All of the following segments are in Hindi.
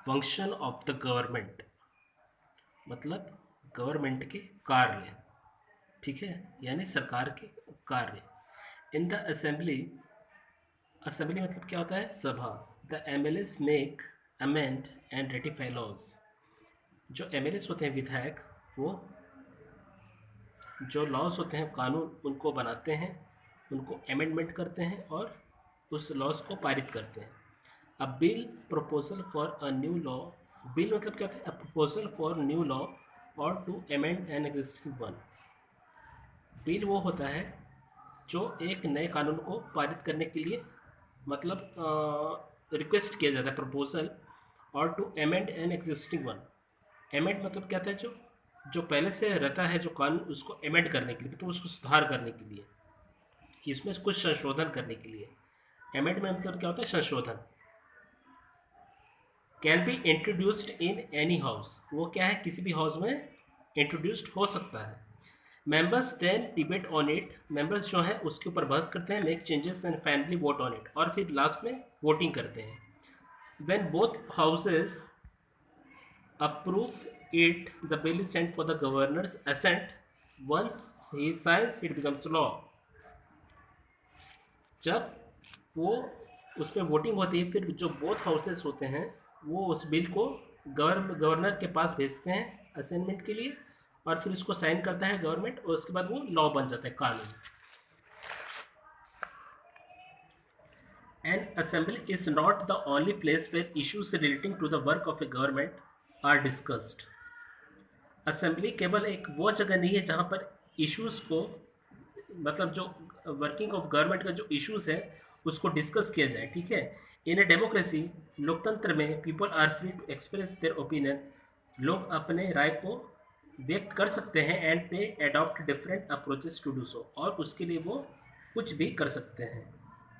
फंक्शन ऑफ द गवर्नमेंट मतलब गवर्नमेंट के कार्य, ठीक है, यानी सरकार के कार्य। इन द असेंबली, असेंबली मतलब क्या होता है? सभा। The MLAs make, amend and ratify laws. जो एमएलएस होते हैं विधायक, वो जो लॉज होते हैं कानून उनको बनाते हैं, उनको अमेंडमेंट करते हैं और उस लॉज को पारित करते हैं। A bill proposal for a new law, bill मतलब क्या होता है? A proposal for new law और to amend an existing one. Bill वो होता है जो एक नए कानून को पारित करने के लिए मतलब रिक्वेस्ट किया जाता है, प्रपोजल, और to amend an existing one. Amend मतलब क्या था? जो जो पहले से रहता है जो कानून, उसको अमेंड करने के लिए, तो उसको सुधार करने के लिए, इसमें कुछ संशोधन करने के लिए। अमेंड में मतलब क्या होता है? संशोधन। Can be introduced in any house, वो क्या है? किसी भी हाउस में इंट्रोड्यूस्ड हो सकता है। Members then debate on it, members जो है उसके ऊपर बहस करते हैं। Make changes and finally vote on it, और फिर लास्ट में वोटिंग करते हैं। When both houses approve it, the bill is sent for the governor's assent. Once he signs it becomes law. जब वो उसमें वोटिंग होती है, फिर जो बोथ हाउसेस होते हैं वो उस बिल को गवर्नर के पास भेजते हैं असाइनमेंट के लिए, और फिर उसको साइन करता है गवर्नमेंट, और उसके बाद वो लॉ बन जाता है, कानून। An assembly is not the only place where issues relating to the work of a government are discussed. Assembly केवल एक वो जगह नहीं है जहाँ पर इश्यूज को, मतलब जो वर्किंग ऑफ गवर्नमेंट का जो इश्यूज है उसको डिस्कस किया जाए, ठीक है। इन ए डेमोक्रेसी, लोकतंत्र में, people are free to express their opinion, लोग अपने राय को व्यक्त कर सकते हैं, and they adopt different approaches to do so, और उसके लिए वो कुछ भी कर सकते हैं।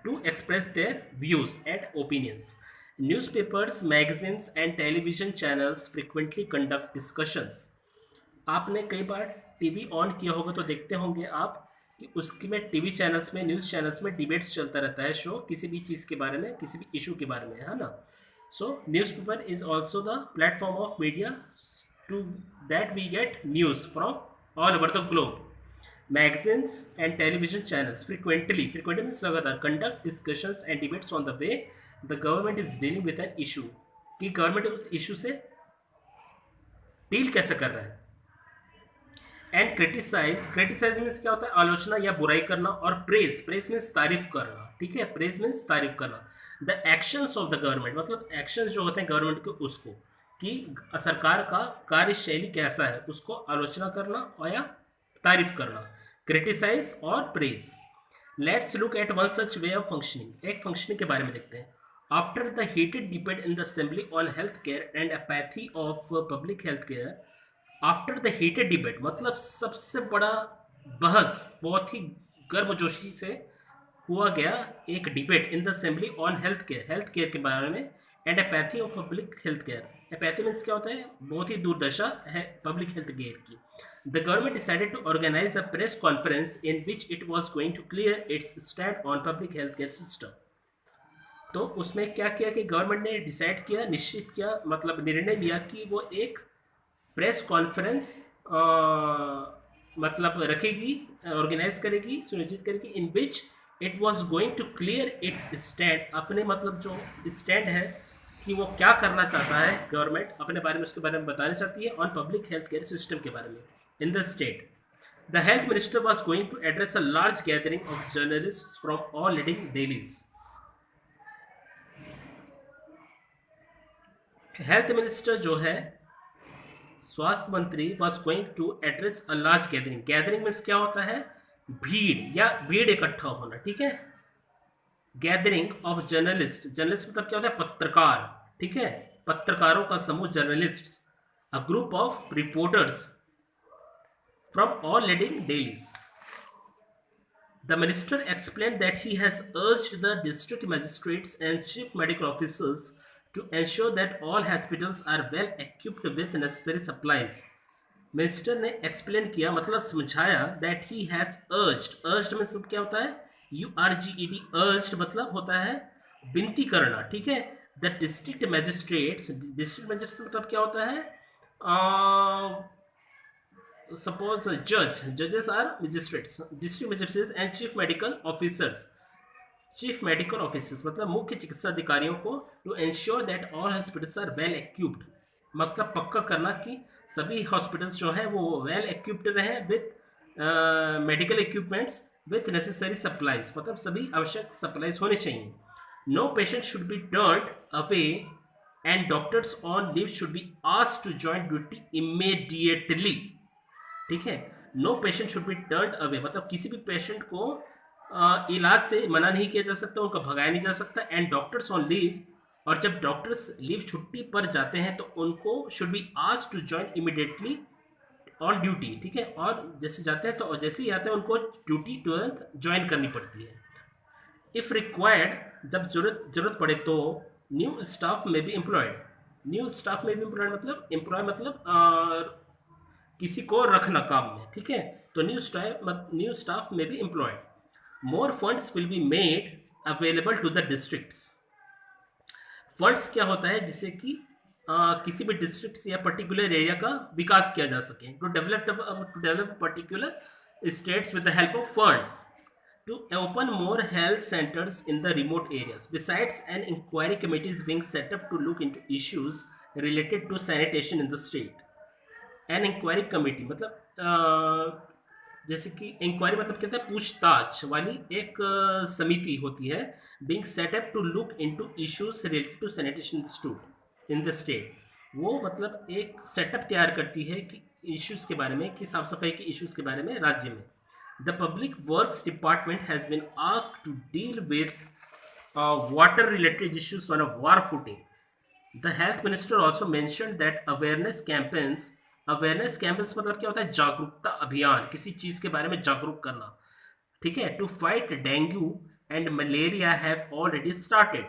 To express their views and opinions, newspapers, magazines and television channels frequently conduct discussions. आपने कई बार टीवी ऑन किया होगा तो देखते होंगे आप कि उसकी में टीवी चैनल्स में, न्यूज़ चैनल्स में डिबेट्स चलता रहता है, शो किसी भी चीज़ के बारे में, किसी भी इशू के बारे में, है ना। So newspaper is also the platform of media to that we get news from all over the globe. Magazines and television channels frequently, frequently means लगातार, conduct discussions and debates on the way the government is dealing with an issue, कि गवर्नमेंट उस इशू से डील कैसे कर रहा है। एंड क्रिटिसाइज, क्रिटिसाइज मीन्स क्या होता है? आलोचना या बुराई करना। और प्रेज, प्रेज मीन्स तारीफ करना, ठीक है, प्रेज मीन्स तारीफ करना। The actions of the government मतलब एक्शंस जो होते हैं गवर्नमेंट के, उसको, कि सरकार का कार्यशैली कैसा है, उसको आलोचना करना और या तारीफ करना, क्रिटिसाइज और praise. Let's look at one such way of functioning, एक फंक्शनिंग के बारे में देखते हैं। After the heated debate in the assembly on health care and apathy of public health care, after the heated debate मतलब सबसे बड़ा बहस, बहुत ही गर्मजोशी से हुआ गया एक debate in the assembly on health care, health care के बारे में, and apathy of public health care. Apathy means क्या होता है? बहुत ही दूरदशा है पब्लिक हेल्थ केयर की। The government decided to organise a press conference in which it was going to clear its stand on public health care system. तो उसमें क्या किया कि गवर्नमेंट ने डिसाइड किया, निश्चित किया, मतलब निर्णय लिया कि वो एक प्रेस कॉन्फ्रेंस मतलब रखेगी, ऑर्गेनाइज करेगी, सुनिश्चित करेगी, in which it was going to clear its stand, अपने मतलब जो स्टैंड है कि वो क्या करना चाहता है गवर्नमेंट अपने बारे में, उसके बारे में बताना चाहती है, on public health care system के बारे में in the state. The health minister was going to address a large gathering of journalist from all leading dailies. Health minister जो है, स्वास्थ्य मंत्री, was going to address a large gathering, gathering means क्या होता है? भीड़ या भीड़ इकट्ठा होना, ठीक है। गैदरिंग ऑफ जर्नलिस्ट, जर्नलिस्ट मतलब क्या होता है? पत्रकार, ठीक है, पत्रकारों का समूह, journalist, a group of reporters from all leading dailies. The minister explained that he has urged the district magistrates and chief medical officers to ensure that all hospitals are well equipped with necessary supplies. Minister ने एक्सप्लेन किया मतलब समझाया, that he has urged, urged में सब क्या होता है? URGED, अर्ज्ड मतलब होता है विनती करना, ठीक है। The district magistrates, district magistrate मतलब क्या होता है? सपोज जजेस are magistrates, district magistrates and chief medical officers. Chief medical officers मतलब मुख्य चिकित्सा अधिकारियों को, to ensure that all hospitals are well equipped, मतलब पक्का करना कि सभी हॉस्पिटल्स जो हैं वो वेल एक्यूप्ड रहे with medical equipments with necessary supplies, मतलब सभी आवश्यक सप्लाईज होने चाहिए। No patient should be turned away and doctors on leave should be asked to join duty immediately. ठीक है, no patient should be turned away मतलब किसी भी पेशेंट को इलाज से मना नहीं किया जा सकता, उनको भगाया नहीं जा सकता। एंड डॉक्टर्स ऑन लीव, और जब डॉक्टर्स लीव छुट्टी पर जाते हैं तो उनको should be asked to join immediately on duty. ठीक है, और जैसे जाते हैं तो जैसे ही आते हैं उनको ड्यूटी तुरंत ज्वाइन करनी पड़ती है। इफ रिक्वायर्ड, जब जरूरत पड़े तो न्यू स्टाफ में भी एम्प्लॉयड, न्यू स्टाफ में भी एम्प्लॉयड मतलब एम्प्लॉय मतलब किसी को रखना काम में। ठीक है, तो न्यू स्टाफ में भी employed. More funds will be made available to the districts. Funds क्या होता है? जिससे कि किसी भी डिस्ट्रिक्ट या पर्टिकुलर एरिया का विकास किया जा सके, to develop particular states with the help of funds, to open more health centers in the remote areas. Besides, an inquiry committee is being set up to look into issues related to sanitation in the state. An inquiry committee मतलब जैसे कि इंक्वायरी मतलब कहते हैं पूछताछ वाली एक समिति होती है, being set up to look into issues related to sanitation in the state. वो मतलब एक सेटअप तैयार करती है कि इश्यूज के बारे में, कि साफ सफाई के इश्यूज के बारे में राज्य में। The Public Works Department has been asked to deal with water-related issues on a war footing. The Health Minister also mentioned that awareness campaigns मतलब क्या होता है? जागरूकता अभियान, किसी चीज के बारे में जागरूक करना। ठीक है, to fight dengue and malaria have already started,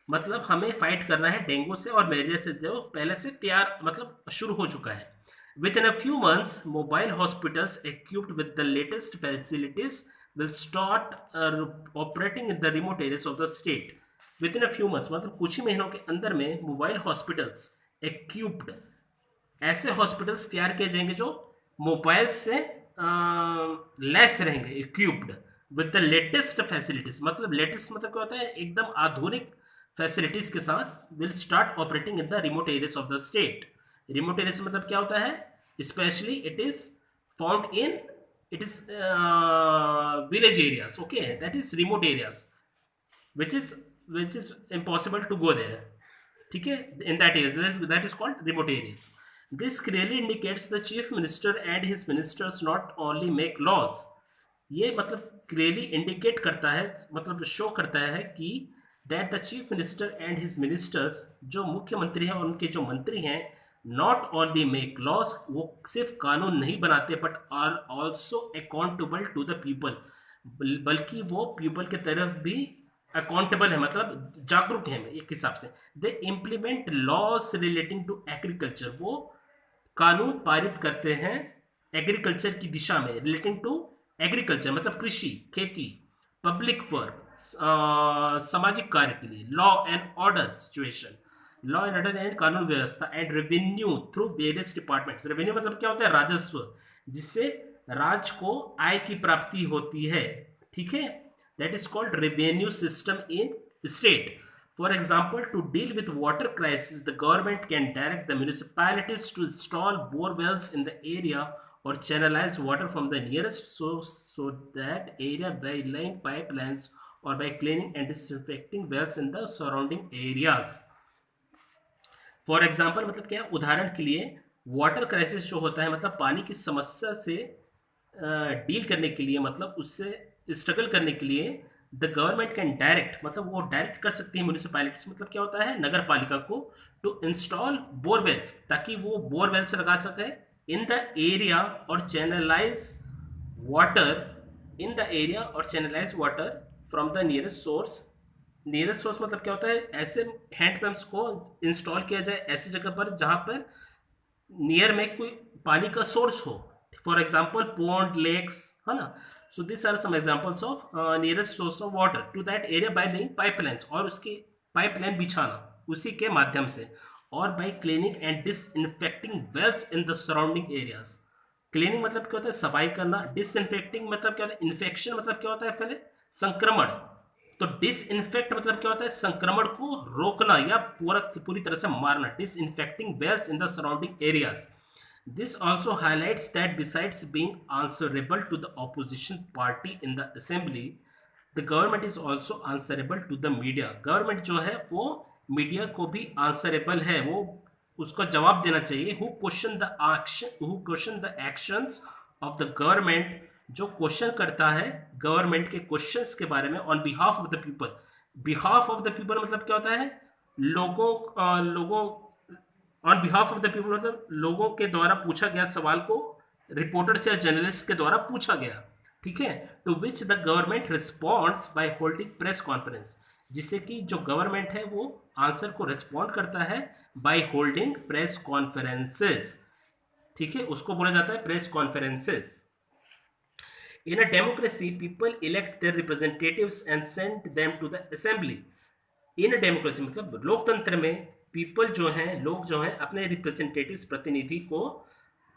मतलब हमें फाइट करना है डेंगू से और मलेरिया से, जो पहले से तैयार मतलब शुरू हो चुका है। Within a few months, mobile hospitals equipped with the latest facilities will start operating in the remote areas of the state. Within a few months, मतलब कुछ ही महीनों के अंदर में मोबाइल हॉस्पिटल्स equipped, ऐसे हॉस्पिटल्स तैयार किए जाएंगे जो मोबाइल से लेस रहेंगे, equipped with the latest facilities, मतलब लेटेस्ट मतलब क्या होता है? एकदम आधुनिक फैसिलिटीज के साथ, will start operating in the remote areas of the state. Remote area से मतलब क्या होता है? Specially it is found in village areas, okay, that is remote areas which is impossible to go there. ठीक है, in that area that is called remote areas. This clearly indicates the chief minister and his ministers not only make laws, ये मतलब clearly indicate करता है, मतलब show करता है कि that the chief minister and his ministers, जो मुख्यमंत्री हैं और उनके जो मंत्री हैं, not only make laws, वो सिर्फ कानून नहीं बनाते, but are also accountable to the people, बल्कि वो पीपल के तरफ भी अकाउंटेबल है, मतलब जागरूक है एक हिसाब से। They implement laws relating to agriculture, वो कानून पारित करते हैं एग्रीकल्चर की दिशा में, रिलेटिंग टू एग्रीकल्चर मतलब कृषि, खेती, पब्लिक वर्क, सामाजिक कार्य के लिए, law and order situation, law and order and कानून व्यवस्था, and revenue through various departments. Revenue मतलब क्या होता है? राजस्व, जिससे राज्य को आय की प्राप्ति होती है। ठीक है, that is called revenue system in state. For example, to deal with water crisis, the government can direct the municipalities to install bore wells in the area or channelize water from the nearest source so that area by laying pipelines or by cleaning and disinfecting wells in the surrounding areas. For example मतलब क्या? उदाहरण के लिए वाटर क्राइसिस जो होता है, मतलब पानी की समस्या से डील करने के लिए, मतलब उससे स्ट्रगल करने के लिए, द गवर्नमेंट कैन डायरेक्ट, मतलब वो डायरेक्ट कर सकती है म्यूनिसिपैलिटीज, मतलब क्या होता है? नगर पालिका को, टू इंस्टॉल बोरवेल्स, ताकि वो बोरवेल्स लगा सके इन द एरिया और channelise water from the nearest source. Nearest source मतलब क्या होता है? ऐसे हैंडपम्प्स को इंस्टॉल किया जाए ऐसी जगह पर जहां पर नियर में कोई पानी का सोर्स हो, फॉर एग्जाम्पल पोन्ड, लेक्स, है ना। So these are some examples of nearest source of water to that area by laying pipelines, और उसकी पाइपलाइन बिछाना। उसी के माध्यम से, और by cleaning and disinfecting wells in the surrounding areas. Cleaning मतलब क्या होता है, सफाई करना। डिसइंफेक्टिंग मतलब क्या होता है, इन्फेक्शन मतलब क्या होता है, पहले संक्रमण। तो डिसइंफेक्ट मतलब क्या होता है, संक्रमण को रोकना या पूरी तरह से मारना। Disinfecting wells in the surrounding areas. This also highlights that besides being answerable to the opposition party in the assembly, the government is also answerable to the media. Government जो है वो मीडिया को भी answerable है, वो उसको जवाब देना चाहिए। Who question the actions of the government, जो क्वेश्चन करता है गवर्नमेंट के क्वेश्चंस के बारे में, on behalf of the people. Behalf of the people मतलब क्या होता है, लोगों on behalf of the people मतलब लोगों के द्वारा पूछा गया सवाल को रिपोर्टर्स या जर्नलिस्ट के द्वारा पूछा गया, ठीक है। To which the government responds by holding press conference, जिससे कि जो गवर्नमेंट है वो आंसर को रिस्पॉन्ड करता है बाय होल्डिंग प्रेस कॉन्फ्रेंसेस, ठीक है, उसको बोला जाता है press conferences. In a democracy people elect their representatives and send them to the assembly. In democracy मतलब लोकतंत्र में पीपल जो हैं, लोग जो हैं अपने रिप्रेजेंटेटिव्स प्रतिनिधि को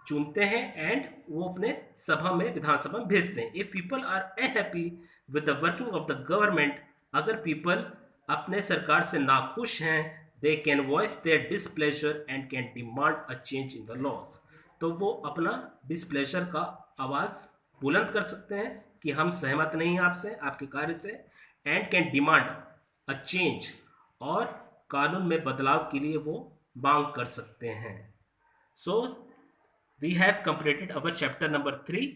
चुनते हैं एंड वो अपने सभा में, विधानसभा में भेजते हैं। If people are unhappy with the working of the government, अगर पीपल अपने सरकार से नाखुश हैं, they can voice their displeasure and can demand a change in the laws. तो वो अपना डिसप्लेजर का आवाज बुलंद कर सकते हैं कि हम सहमत नहीं हैं आपसे, आपके कार्य से, and can demand a change, और कानून में बदलाव के लिए वो मांग कर सकते हैं। So we have completed our chapter number 3